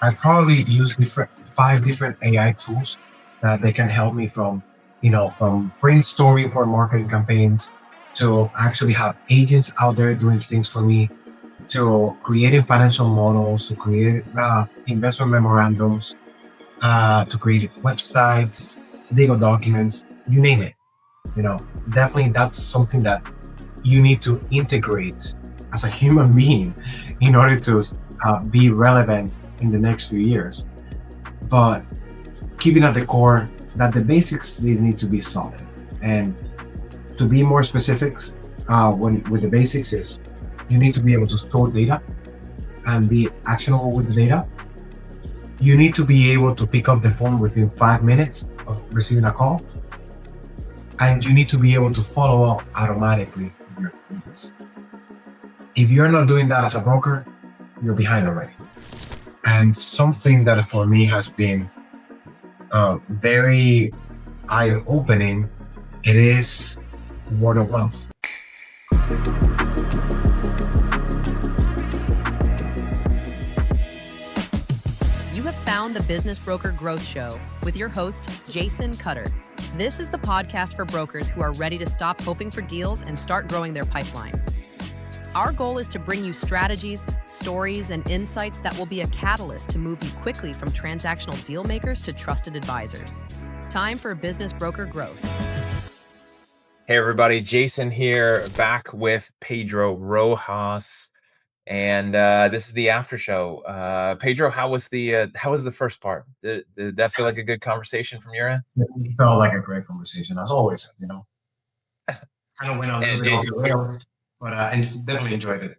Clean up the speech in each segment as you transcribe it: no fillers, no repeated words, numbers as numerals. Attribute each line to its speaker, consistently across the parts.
Speaker 1: I probably use five different AI tools that they can help me from brainstorming for marketing campaigns to actually have agents out there doing things for me to creating financial models, to create investment memorandums, to create websites, legal documents, you name it. Definitely that's something that you need to integrate as a human being in order to be relevant in the next few years. But keeping at the core that the basics they need to be solid. And to be more specifics, when with the basics is you need to be able to store data and be actionable with the data. You need to be able to pick up the phone within 5 minutes of receiving a call, and you need to be able to follow up automatically with your leads. If you're not doing that as a broker, you're behind already. And something that for me has been very eye-opening, it is word of mouth.
Speaker 2: You have found the Business Broker Growth Show with your host, Jason Cutter. This is the podcast for brokers who are ready to stop hoping for deals and start growing their pipeline. Our goal is to bring you strategies, stories, and insights that will be a catalyst to move you quickly from transactional deal makers to trusted advisors. Time for Business Broker Growth.
Speaker 3: Hey everybody, Jason here, back with Pedro Rojas, and this is the after show. Pedro, how was the first part? Did that feel like a good conversation from your end?
Speaker 1: It felt like a great conversation, as always. Kind of went a little bit off the rails, but I definitely enjoyed it.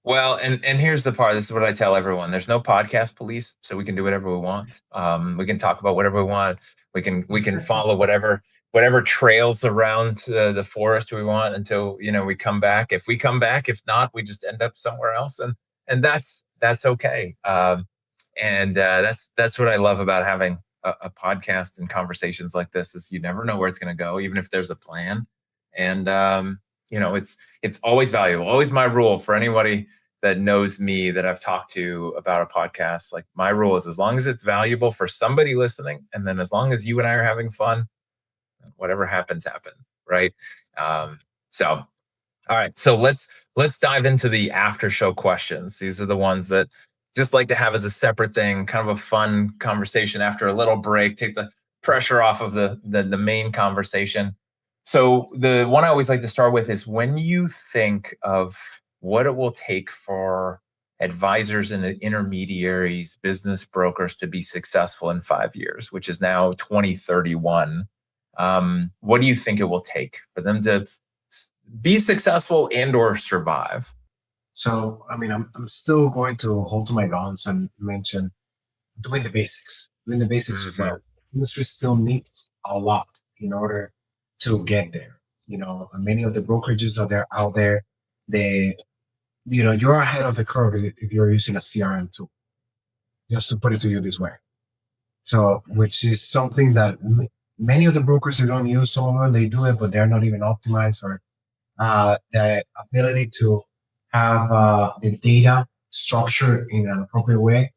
Speaker 3: Well, and here's the part. This is what I tell everyone. There's no podcast police, so we can do whatever we want. We can talk about whatever we want. We can follow whatever trails around the forest we want until we come back. If we come back, if not, we just end up somewhere else, and that's okay. And that's what I love about having a podcast and conversations like this is you never know where it's going to go, even if there's a plan. And it's always valuable. Always my rule for anybody that knows me that I've talked to about a podcast. Like my rule is as long as it's valuable for somebody listening, and then as long as you and I are having fun, whatever happens, right? So, all right. So let's dive into the after show questions. These are the ones that just like to have as a separate thing, kind of a fun conversation after a little break, take the pressure off of the main conversation. So the one I always like to start with is when you think of what it will take for advisors and intermediaries, business brokers to be successful in 5 years, which is now 2031. What do you think it will take for them to be successful and or survive?
Speaker 1: So, I'm still going to hold to my guns and mention doing the basics. Doing the basics well. Industry still needs a lot in order to get there. Many of the brokerages that are out there, you're ahead of the curve if you're using a CRM tool. Just to put it to you this way. So, which is something that many of the brokers they don't use. Some of them they do it, but they're not even optimized or the ability to have the data structured in an appropriate way,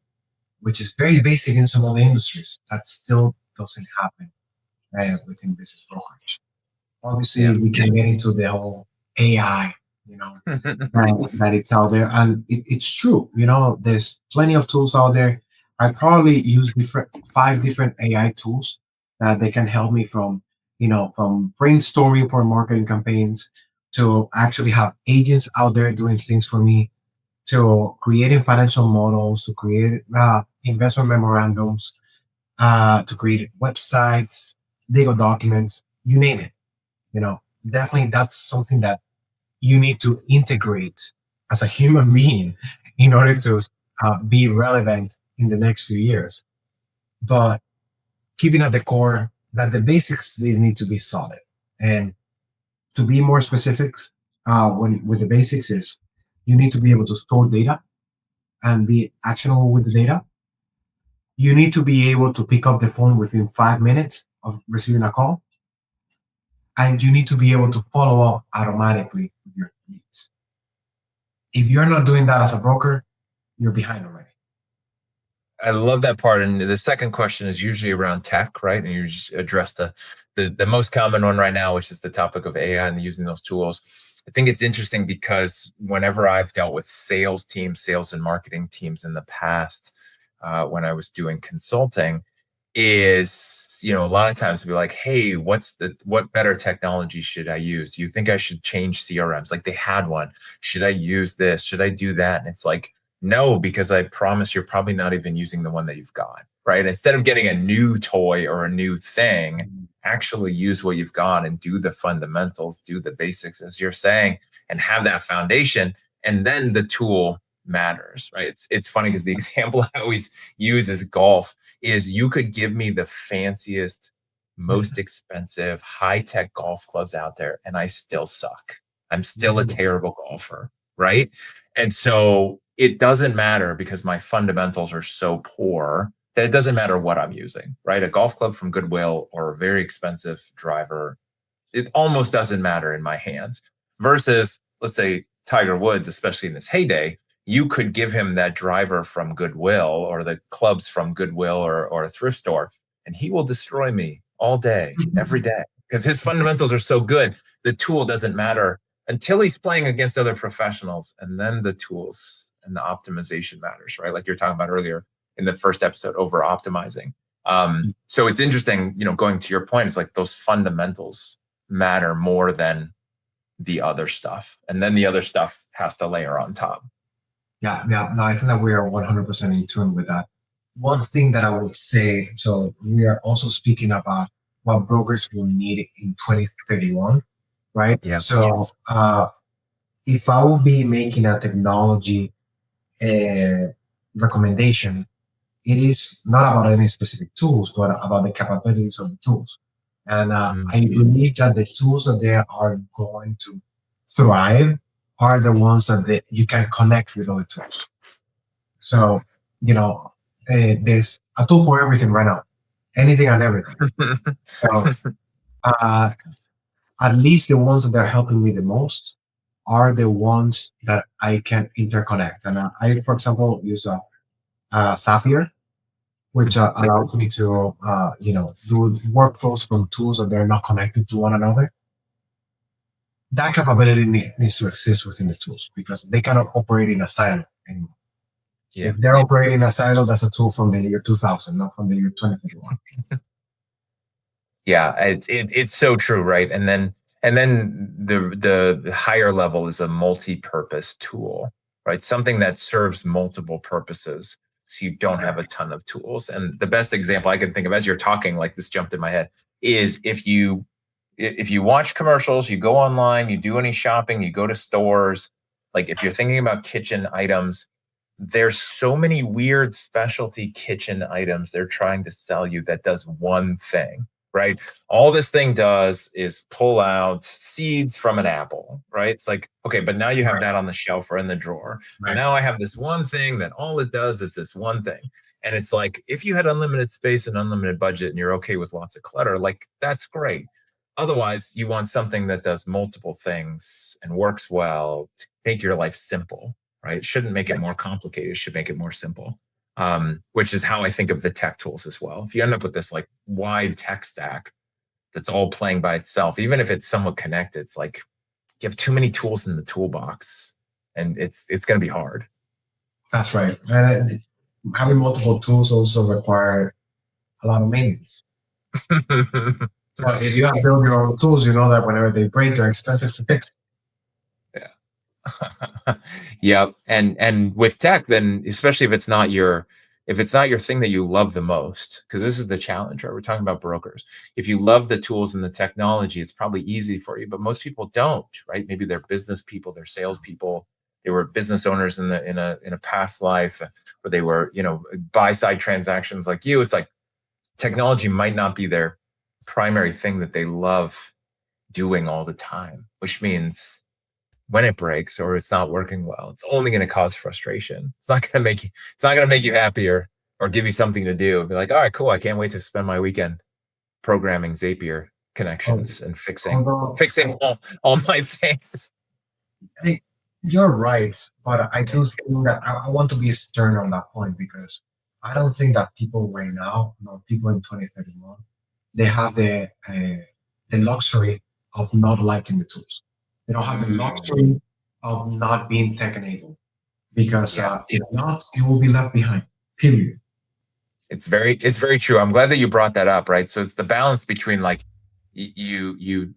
Speaker 1: which is very basic in some of the industries. That still doesn't happen within business brokerage. Obviously, we can get into the whole AI, that it's out there, and it's true. There's plenty of tools out there. I probably use five different AI tools that they can help me from brainstorming for marketing campaigns to actually have agents out there doing things for me, to creating financial models, to create investment memorandums, to create websites, legal documents, you name it. Definitely that's something that you need to integrate as a human being in order to be relevant in the next few years. But keeping at the core that the basics they need to be solid. And to be more specifics, with the basics is you need to be able to store data and be actionable with the data. You need to be able to pick up the phone within 5 minutes of receiving a call. And you need to be able to follow up automatically with your leads. If you're not doing that as a broker, you're behind already.
Speaker 3: I love that part. And the second question is usually around tech, right? And you just address the most common one right now, which is the topic of AI and using those tools. I think it's interesting because whenever I've dealt with sales teams, sales and marketing teams in the past, when I was doing consulting, is a lot of times to be like, hey, what better technology should I use? Do you think I should change CRMs? Like they had one. Should I use this? Should I do that? And it's like, no, because I promise you're probably not even using the one that you've got, right? Instead of getting a new toy or a new thing, actually use what you've got and do the fundamentals, do the basics, as you're saying, and have that foundation. And then the tool matters, right? It's funny because the example I always use is golf. Is you could give me the fanciest, most expensive, high-tech golf clubs out there, and I still suck. I'm still a terrible golfer, right? And so it doesn't matter because my fundamentals are so poor that it doesn't matter what I'm using, right? A golf club from Goodwill or a very expensive driver, it almost doesn't matter in my hands. Versus, let's say, Tiger Woods, especially in his heyday, you could give him that driver from Goodwill or the clubs from Goodwill or a thrift store, and he will destroy me all day, every day, because his fundamentals are so good. The tool doesn't matter until he's playing against other professionals, and then the tools and the optimization matters, right? Like you're talking about earlier in the first episode, over optimizing. So it's interesting, going to your point, it's like those fundamentals matter more than the other stuff. And then the other stuff has to layer on top.
Speaker 1: Yeah. No, I think that we are 100% in tune with that. One thing that I would say, so we are also speaking about what brokers will need in 2031, right?
Speaker 3: Yeah.
Speaker 1: So if I will be making a technology recommendation, it is not about any specific tools, but about the capabilities of the tools. And I believe that the tools that they are going to thrive are the ones that you can connect with other tools. So, there's a tool for everything right now, anything and everything. So, at least the ones that are helping me the most are the ones that I can interconnect. And I, for example, use Sapphire, which allows me to, do workflows from tools that they're not connected to one another. That capability needs to exist within the tools because they cannot operate in a silo anymore. Yeah. If they're operating in a silo, that's a tool from the year 2000, not from the year 2031.
Speaker 3: Yeah, it's so true, right? And then the higher level is a multi-purpose tool, right? Something that serves multiple purposes. So you don't have a ton of tools. And the best example I can think of as you're talking, like this jumped in my head, is if you watch commercials, you go online, you do any shopping, you go to stores, like if you're thinking about kitchen items, there's so many weird specialty kitchen items they're trying to sell you that does one thing, right? All this thing does is pull out seeds from an apple, right? It's like, okay, but now you have that on the shelf or in the drawer. Right. Now I have this one thing that all it does is this one thing. And it's like, if you had unlimited space and unlimited budget and you're okay with lots of clutter, like that's great. Otherwise, you want something that does multiple things and works well to make your life simple, right? It shouldn't make it more complicated. It should make it more simple, which is how I think of the tech tools as well. If you end up with this like wide tech stack that's all playing by itself, even if it's somewhat connected, it's like you have too many tools in the toolbox and it's going to be hard.
Speaker 1: That's right. And having multiple tools also require a lot of maintenance. So if you have to build your own tools, you know that whenever they break, they're expensive to fix.
Speaker 3: Yeah. Yep. And with tech, then especially if it's not your thing that you love the most, because this is the challenge, right? We're talking about brokers. If you love the tools and the technology, it's probably easy for you, but most people don't, right? Maybe they're business people, they're salespeople, they were business owners in a past life, where they were, buy side transactions like you. It's like technology might not be their primary thing that they love doing all the time, which means when it breaks or it's not working well, it's only going to cause frustration. It's not going to make you happier or give you something to do. Be like, all right, cool. I can't wait to spend my weekend programming Zapier connections and fixing all my things.
Speaker 1: You're right, but I do think that I want to be stern on that point, because I don't think that people right now, people in 2031, they have the luxury of not liking the tools. They don't have the luxury of not being tech enabled because
Speaker 3: Yeah.
Speaker 1: if not, you will be left behind. Period.
Speaker 3: It's very true. I'm glad that you brought that up, right? So it's the balance between like you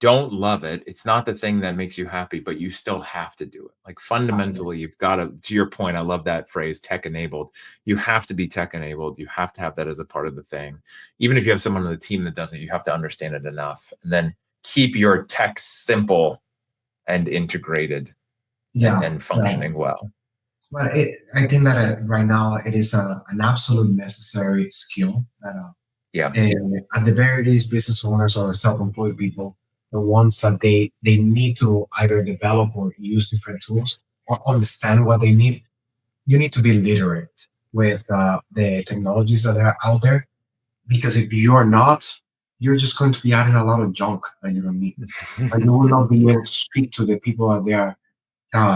Speaker 3: don't love it. It's not the thing that makes you happy, but you still have to do it. Like
Speaker 1: Absolutely.
Speaker 3: fundamentally, you've got to your point, I love that phrase, tech enabled. You have to be tech enabled. You have to have that as a part of the thing. Even if you have someone on the team that doesn't, you have to understand it enough. And then keep your tech simple and integrated
Speaker 1: Yeah.
Speaker 3: and functioning well.
Speaker 1: But I think that right now it is an absolute necessary skill that
Speaker 3: Yeah.
Speaker 1: and at the very least, business owners or self-employed people, the ones that they need to either develop or use different tools or understand what they need. You need to be literate with the technologies that are out there, because if you're not, you're just going to be adding a lot of junk that you don't need, and you will not be able to speak to the people that they are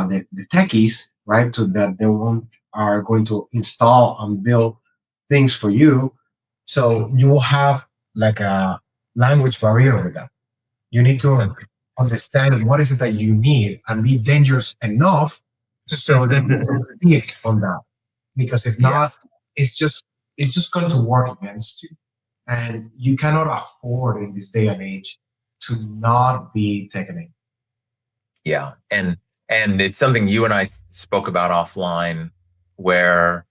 Speaker 1: the techies, right? So that they won't are going to install and build things for you. So you will have like a language barrier with that. You need to understand what is it that you need and be dangerous enough so that you can compete on that. Because if
Speaker 3: Yeah.
Speaker 1: not, it's just it's just going to work against you. And you cannot afford in this day and age to not be taken in.
Speaker 3: Yeah. And it's something you and I spoke about offline where,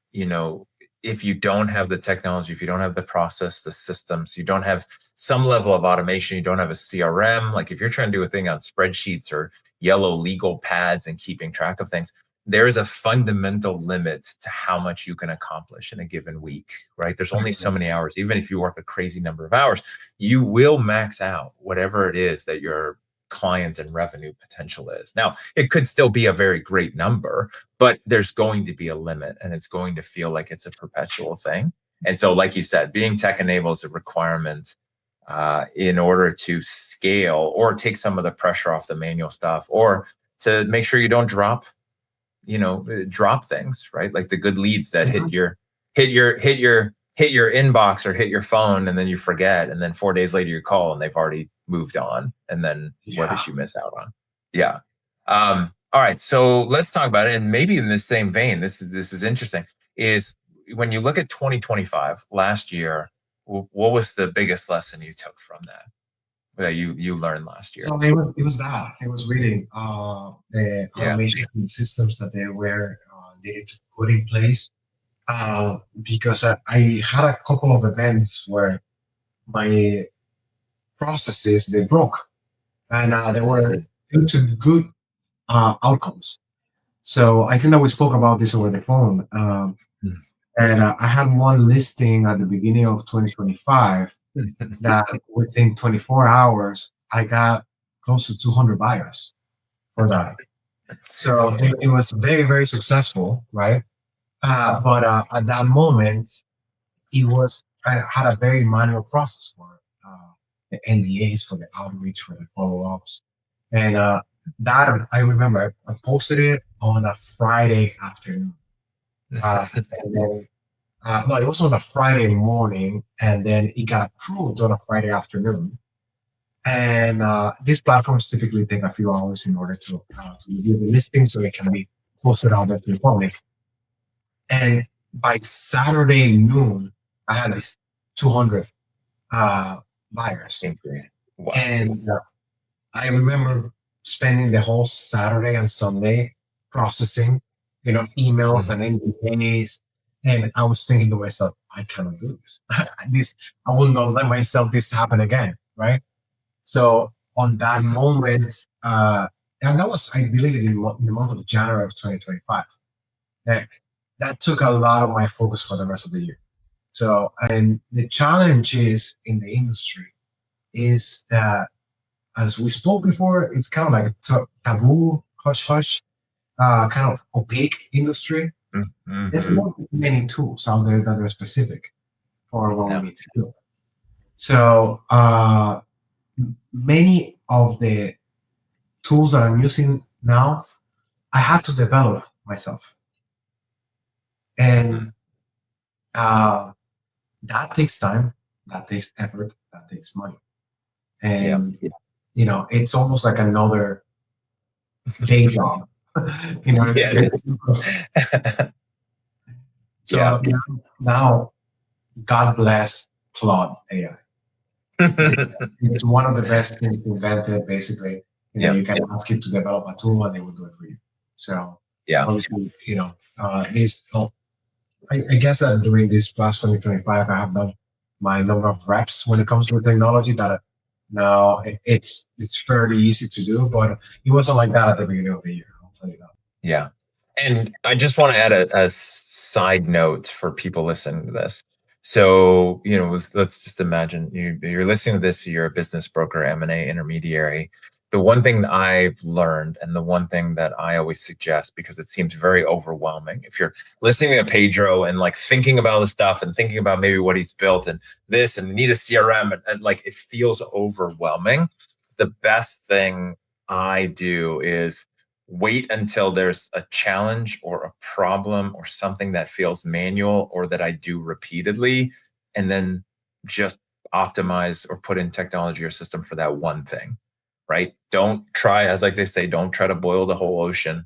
Speaker 3: if you don't have the technology, if you don't have the process, the systems, you don't have some level of automation, you don't have a CRM, like if you're trying to do a thing on spreadsheets or yellow legal pads and keeping track of things, there is a fundamental limit to how much you can accomplish in a given week, right? There's only so many hours. Even if you work a crazy number of hours, you will max out whatever it is that your client and revenue potential is. Now, it could still be a very great number, but there's going to be a limit and it's going to feel like it's a perpetual thing. And so, like you said, being tech enabled is a requirement in order to scale or take some of the pressure off the manual stuff, or to make sure you don't drop things, right? Like the good leads that hit your inbox or hit your phone, and then you forget, and then 4 days later you call and they've already moved on, and then what
Speaker 1: Yeah.
Speaker 3: did you miss out on? Yeah. All right, so let's talk about it. And maybe in the same vein, this is interesting, is when you look at 2025 last year, what was the biggest lesson you took from that you learned last year?
Speaker 1: So it was that. It was really the
Speaker 3: Yeah.
Speaker 1: automation systems that they were needed to put in place. Because I had a couple of events where my processes they broke, and they were due to good outcomes. So I think that we spoke about this over the phone. And I had one listing at the beginning of 2025 that within 24 hours, I got close to 200 buyers for that. So it was very, very successful, right? But at that moment, I had a very manual process for the NDAs, for the outreach, for the follow ups. And that I remember I posted it on a Friday afternoon. And then no, it was on a Friday morning, and then it got approved on a Friday afternoon. And these platforms typically take a few hours in order to review the listing so it can be posted out there to the public. And by Saturday noon, I had these 200 buyers.
Speaker 3: Wow.
Speaker 1: And I remember spending the whole Saturday and Sunday processing, emails and NDAs. And I was thinking to myself, I cannot do this. I will not let myself this happen again, right? So on that moment, and that was, I believe, in the month of January of 2025. That took a lot of my focus for the rest of the year. So, and the challenge is in the industry is that, as we spoke before, it's kind of like a taboo, hush hush, kind of opaque industry. There's not many tools out there that are specific for what we need to do. So, many of the tools that I'm using now, I have to develop myself. And That takes time, that takes effort, that takes money.
Speaker 3: Yeah.
Speaker 1: And, it's almost like another day job in order to
Speaker 3: Yeah,
Speaker 1: get
Speaker 3: it is. Yeah.
Speaker 1: So now, God bless Claude AI. It's one of the best things invented, basically.
Speaker 3: Yeah.
Speaker 1: You can ask it to develop a tool and it will do it for you. So
Speaker 3: Yeah.
Speaker 1: obviously, I guess that during this past 2025, I have done my number of reps when it comes to technology that now it's fairly easy to do, but it wasn't like that at the beginning of the year. I'll tell you that.
Speaker 3: Yeah. And I just want to add a side note for people listening to this. So, let's just imagine you're listening to this, you're a business broker, M&A intermediary. The one thing that I've learned and the one thing that I always suggest, because it seems very overwhelming, if you're listening to Pedro and like thinking about the stuff and thinking about maybe what he's built and this and need a CRM and like it feels overwhelming, the best thing I do is wait until there's a challenge or a problem or something that feels manual or that I do repeatedly, and then just optimize or put in technology or system for that one thing, right? Don't try, as like they say, don't try to boil the whole ocean.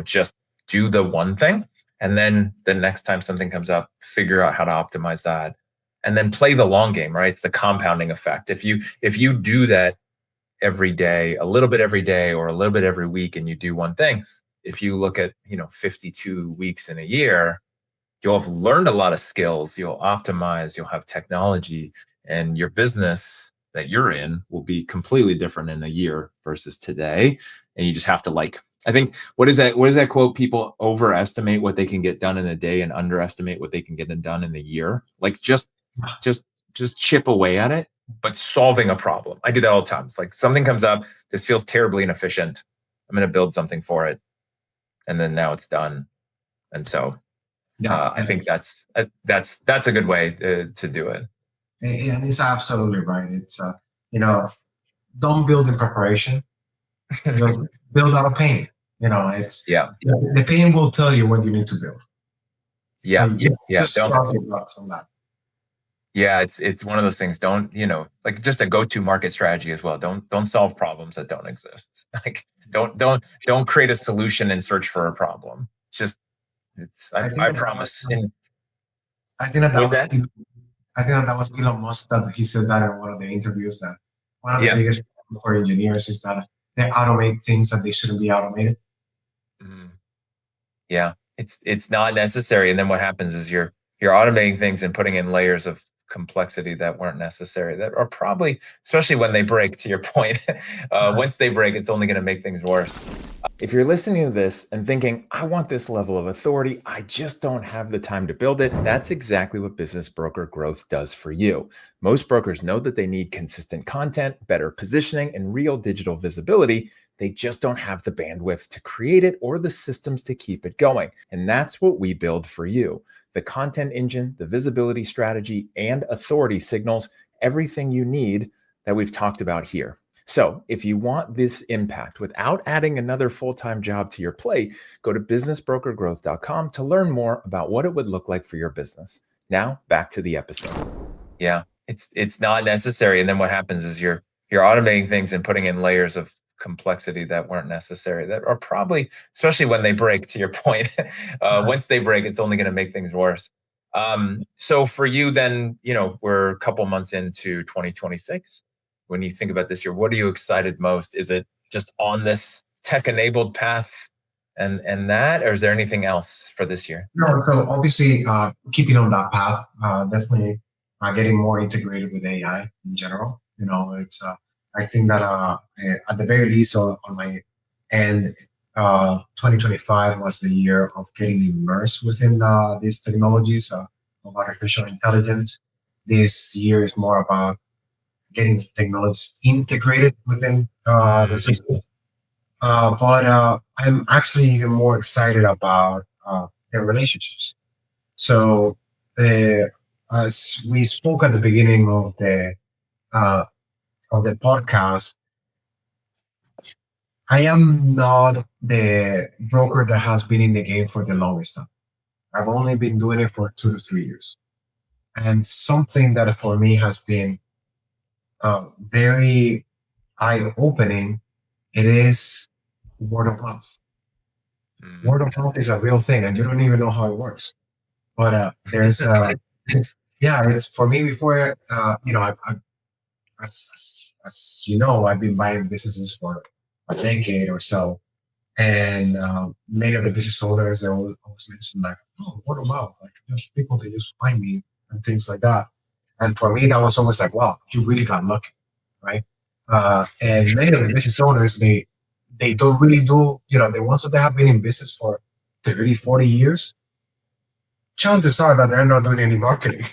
Speaker 3: Just do the one thing. And then the next time something comes up, figure out how to optimize that. And then play the long game, right? It's the compounding effect. If you do that every day, a little bit every day or a little bit every week, and you do one thing, if you look at 52 weeks in a year, you'll have learned a lot of skills, you'll optimize, you'll have technology, and your business that you're in will be completely different in a year versus today. And you just have to, like, I think, what is that quote? People overestimate what they can get done in a day and underestimate what they can get done in a year. Like just chip away at it, but solving a problem. I do that all the time. It's like something comes up, this feels terribly inefficient. I'm going to build something for it. And then now it's done. And so I think that's a good way to do it.
Speaker 1: And it's absolutely right. It's, don't build in preparation, build out of pain. The pain will tell you what you need to build.
Speaker 3: Yeah.
Speaker 1: Just start your blocks on that.
Speaker 3: Yeah, it's one of those things. Don't, like just a go-to market strategy as well. Don't solve problems that don't exist. Like don't create a solution and search for a problem. Just I promise.
Speaker 1: I think that was Elon Musk that he said that in one of the interviews, that one of the biggest problems for engineers is that they automate things that they shouldn't be automated.
Speaker 3: Mm-hmm. Yeah, it's not necessary. And then what happens is you're automating things and putting in layers of complexity that weren't necessary, that are probably, especially when they break, to your point, once they break, it's only going to make things worse. If you're listening to this and thinking, I want this level of authority, I just don't have the time to build it, that's exactly what Business Broker Growth does for you. Most brokers know that they need consistent content, better positioning, and real digital visibility. They just don't have the bandwidth to create it or the systems to keep it going. And that's what we build for you. The content engine, the visibility strategy, and authority signals, everything you need that we've talked about here. So if you want this impact without adding another full-time job to your plate, go to businessbrokergrowth.com to learn more about what it would look like for your business. Now, back to the episode. Yeah, it's not necessary. And then what happens is you're automating things and putting in layers of complexity that weren't necessary, that are probably, especially when they break, to your point, once they break, it's only going to make things worse. So for you then, we're a couple months into 2026. When you think about this year, what are you excited most? Is it just on this tech-enabled path and that, or is there anything else for this year?
Speaker 1: No, so obviously keeping on that path, definitely getting more integrated with AI in general. It's I think that at the very least on my end, 2025 was the year of getting immersed within these technologies of artificial intelligence. This year is more about getting technologies integrated within the system. But I'm actually even more excited about their relationships. So, as we spoke at the beginning of the podcast, I am not the broker that has been in the game for the longest time. I've only been doing it for 2 to 3 years. And something that for me has been very eye-opening, it is word of mouth. Word of mouth is a real thing, and you don't even know how it works. But there's, yeah, it's for me before, as you know, I've been buying businesses for a decade or so. And many of the business owners, they always mention like, oh, word of mouth, like there's people that just find me and things like that. And for me, that was almost like, wow, you really got lucky, right? And many of the business owners, they don't really do, the ones that they have been in business for 30, 40 years, chances are that they're not doing any marketing.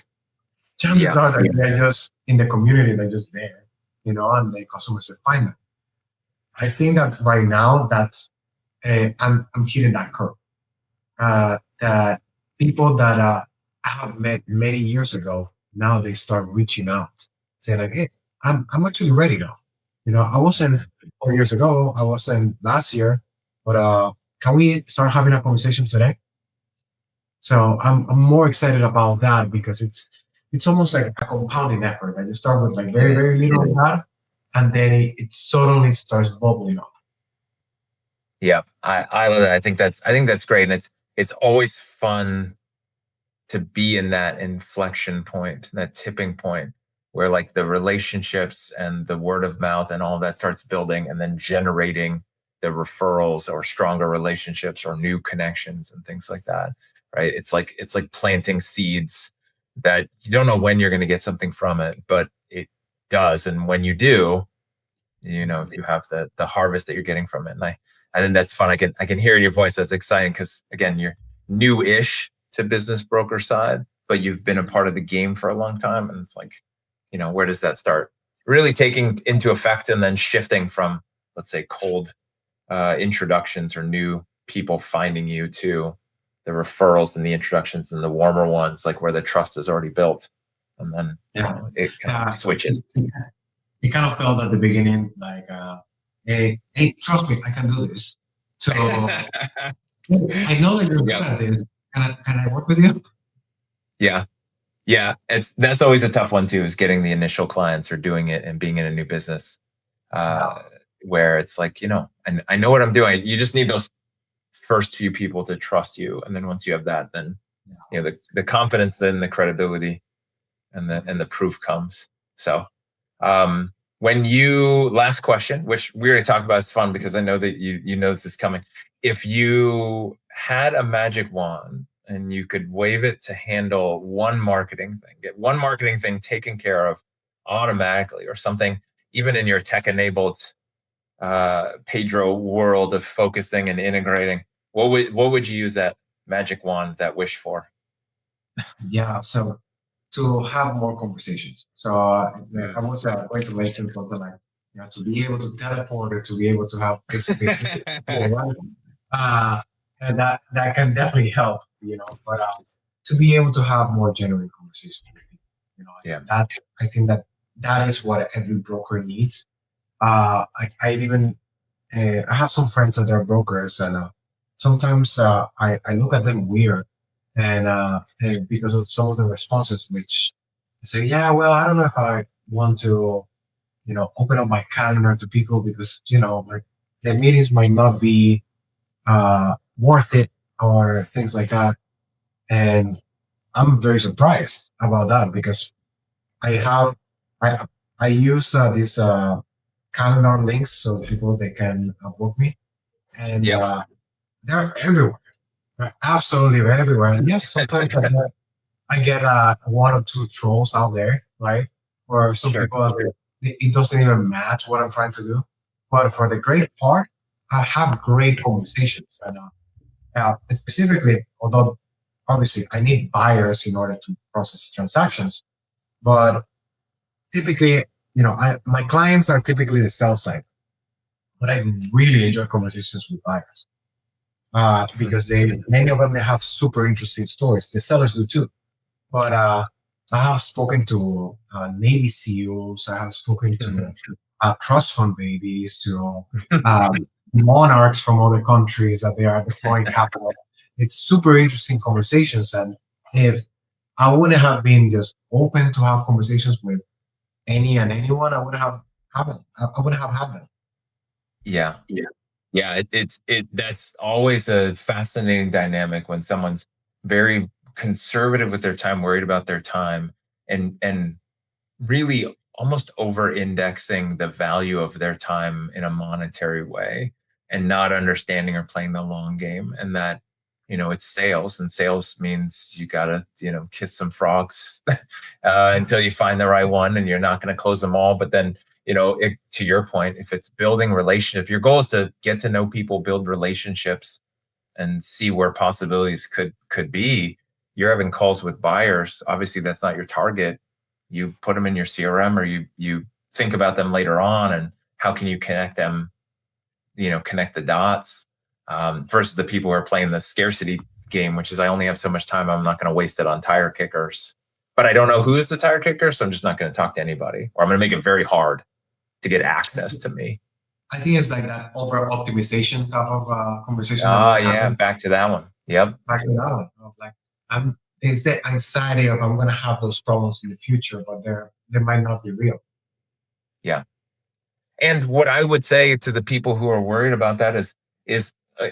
Speaker 1: Chances are that they're just in the community, they're just there, and the customers will find them. I think that right now I'm hitting that curve. That people that I have met many years ago, now they start reaching out, saying like, "Hey, I'm actually ready now." I wasn't 4 years ago, I wasn't last year, but can we start having a conversation today? So I'm more excited about that because it's almost like a compounding effort. I just start with like very, very little of that, and then it suddenly starts bubbling up.
Speaker 3: Yeah, I love that. I think that's great, and it's always fun to be in that inflection point, that tipping point where like the relationships and the word of mouth and all of that starts building, and then generating the referrals or stronger relationships or new connections and things like that. Right? It's like planting seeds that you don't know when you're going to get something from it, but it does, and when you do, you have the harvest that you're getting from it. And I think that's fun. I can hear in your voice that's exciting because again, you're new-ish to business broker side, but you've been a part of the game for a long time. And it's like, where does that start really taking into effect and then shifting from, let's say, cold introductions or new people finding you to the referrals and the introductions and the warmer ones, like where the trust is already built. And then it kind of switches.
Speaker 1: It kind of felt at the beginning like, hey, trust me, I can do this. So I know that you're good at this. Can I work with you?
Speaker 3: Yeah. That's always a tough one too, is getting the initial clients or doing it and being in a new business, where it's like, I know what I'm doing. You just need those first few people to trust you, and then once you have that, then the confidence, then the credibility, and the proof comes. So. Last question, which we already talked about, is fun because I know that you know this is coming. If you had a magic wand and you could wave it to handle one marketing thing, get one marketing thing taken care of automatically, or something, even in your tech-enabled Pedro world of focusing and integrating, what would you use that magic wand, that wish for?
Speaker 1: Yeah, so to have more conversations. So I was going to mention something like, to be able to teleport or to be able to have this, and that can definitely help, but to be able to have more genuine conversations with people, that I think that is what every broker needs. I have some friends that are brokers, and sometimes I look at them weird, and because of some of the responses, which say, yeah, well, I don't know if I want to, open up my calendar to people because, like the meetings might not be worth it or things like that. And I'm very surprised about that because I use these calendar links so people they can book me, and they're everywhere. They're absolutely everywhere. And yes, sometimes I get one or two trolls out there, right? Or some people, it doesn't even match what I'm trying to do. But for the great part, I have great conversations. And specifically, although obviously I need buyers in order to process transactions, but typically, my clients are typically the sell side, but I really enjoy conversations with buyers because many of them, they have super interesting stories. The sellers do too. But I have spoken to Navy SEALs. I have spoken to trust fund babies, to monarchs from other countries that they are deploying capital. it's super interesting conversations. And if I wouldn't have been just open to have conversations with any and anyone, I wouldn't have I wouldn't have had them.
Speaker 3: Yeah. Yeah, that's always a fascinating dynamic when someone's very conservative with their time, worried about their time, and really almost over indexing the value of their time in a monetary way, and not understanding or playing the long game. And that, it's sales, and sales means you gotta, kiss some frogs until you find the right one, and you're not going to close them all. But then, to your point, if it's building relationship, your goal is to get to know people, build relationships, and see where possibilities could be. You're having calls with buyers. Obviously, that's not your target. You put them in your CRM, or you think about them later on, and how can you connect them, connect the dots, versus the people who are playing the scarcity game, which is, I only have so much time, I'm not going to waste it on tire kickers. But I don't know who is the tire kicker, so I'm just not going to talk to anybody, or I'm going to make it very hard to get access to me.
Speaker 1: I think it's like that over optimization type of conversation.
Speaker 3: Oh yeah, back to that one. Yep.
Speaker 1: Back to that one. Of like, it's the anxiety of I'm going to have those problems in the future, but they might not be real.
Speaker 3: Yeah. And what I would say to the people who are worried about that is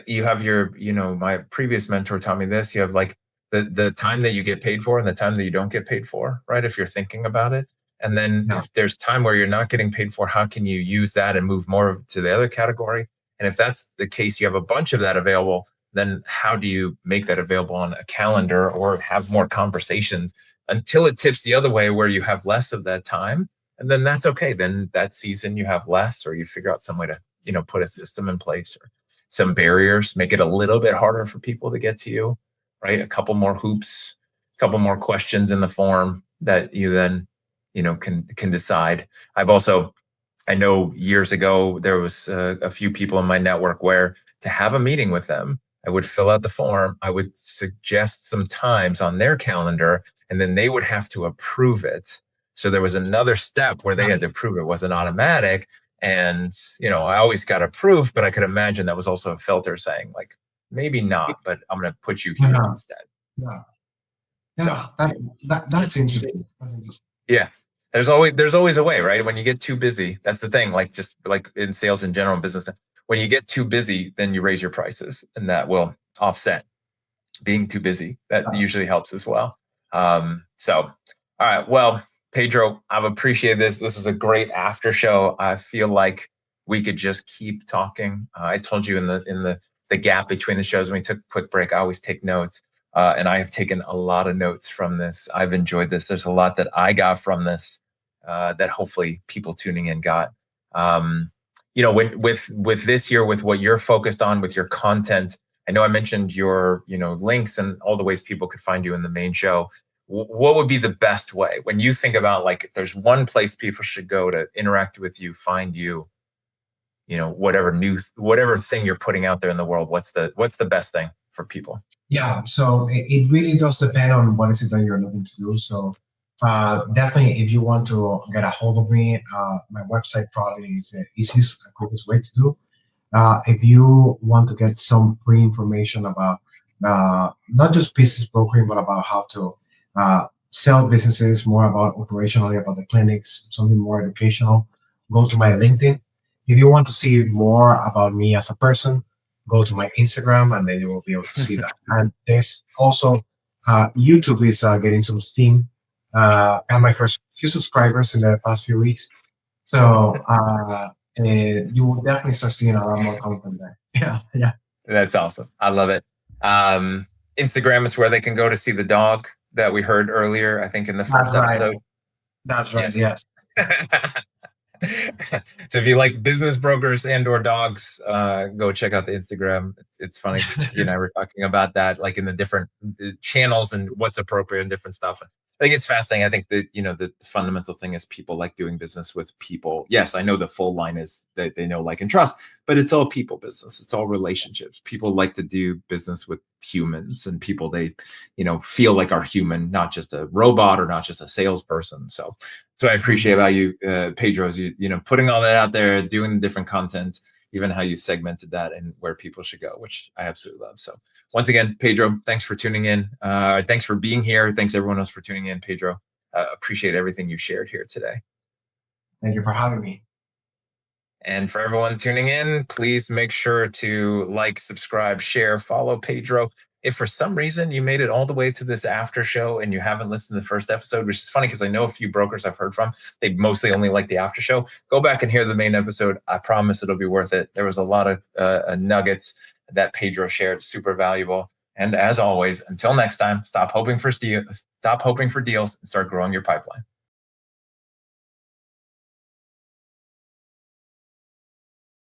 Speaker 3: you have your, my previous mentor taught me this. You have like the time that you get paid for and the time that you don't get paid for, right? If you're thinking about it. And then if there's time where you're not getting paid for, how can you use that and move more to the other category? And if that's the case, you have a bunch of that available, then how do you make that available on a calendar or have more conversations until it tips the other way where you have less of that time? And then that's okay. Then that season you have less, or you figure out some way to, put a system in place or some barriers, make it a little bit harder for people to get to you, right? A couple more hoops, a couple more questions in the form that you then, can decide. I know years ago, there was a few people in my network where to have a meeting with them, I would fill out the form. I would suggest some times on their calendar, and then they would have to approve it. So there was another step where they had to approve it. It wasn't automatic. And, I always got approved, but I could imagine that was also a filter saying like, maybe not, but I'm going to put you here instead.
Speaker 1: Yeah. Yeah. So, that's interesting.
Speaker 3: Yeah. There's always a way, right? When you get too busy, that's the thing, like just like in sales in general and business, when you get too busy, then you raise your prices, and that will offset being too busy. That usually helps as well. So, all right. Well, Pedro, I've appreciated this. This was a great after show. I feel like we could just keep talking. I told you in the gap between the shows when we took a quick break, I always take notes. And I have taken a lot of notes from this. I've enjoyed this. There's a lot that I got from this that hopefully people tuning in got. With this year, with what you're focused on, with your content, I know I mentioned your links and all the ways people could find you in the main show. What would be the best way when you think about, like, if there's one place people should go to interact with you, find you, whatever thing you're putting out there in the world, what's the best thing for people?
Speaker 1: Yeah, so it really does depend on what is it that you're looking to do. So definitely, if you want to get a hold of me, my website probably is the easiest, quickest way to do. If you want to get some free information about not just business brokering, but about how to sell businesses, more about operationally, about the clinics, something more educational, go to my LinkedIn. If you want to see more about me as a person, go to my Instagram, and then you will be able to see that. And there's also YouTube is getting some steam. I had my first few subscribers in the past few weeks. So you will definitely start seeing a lot more content there. Yeah.
Speaker 3: That's awesome. I love it. Instagram is where they can go to see the dog that we heard earlier, I think in the first episode.
Speaker 1: That's right, yes.
Speaker 3: So if you like business brokers and or dogs, go check out the Instagram. It's funny, you and I were talking about that, like in the different channels and what's appropriate and different stuff. I think it's fascinating. I think that, the fundamental thing is people like doing business with people. Yes, I know the full line is that they know, like, and trust, but it's all people business. It's all relationships. People like to do business with humans and people they, feel like are human, not just a robot or not just a salesperson. So I appreciate about you, Pedro, is you putting all that out there, doing the different content. even how you segmented that and where people should go, which I absolutely love. So once again, Pedro, thanks for tuning in. Thanks for being here. Thanks everyone else for tuning in. Pedro, appreciate everything you shared here today.
Speaker 1: Thank you for having me.
Speaker 3: And for everyone tuning in, please make sure to like, subscribe, share, follow Pedro. If for some reason you made it all the way to this after show and you haven't listened to the first episode, which is funny because I know a few brokers I've heard from, they mostly only like the after show, go back and hear the main episode. I promise it'll be worth it. There was a lot of nuggets that Pedro shared, super valuable. And as always, until next time, stop hoping for deals and start growing your pipeline.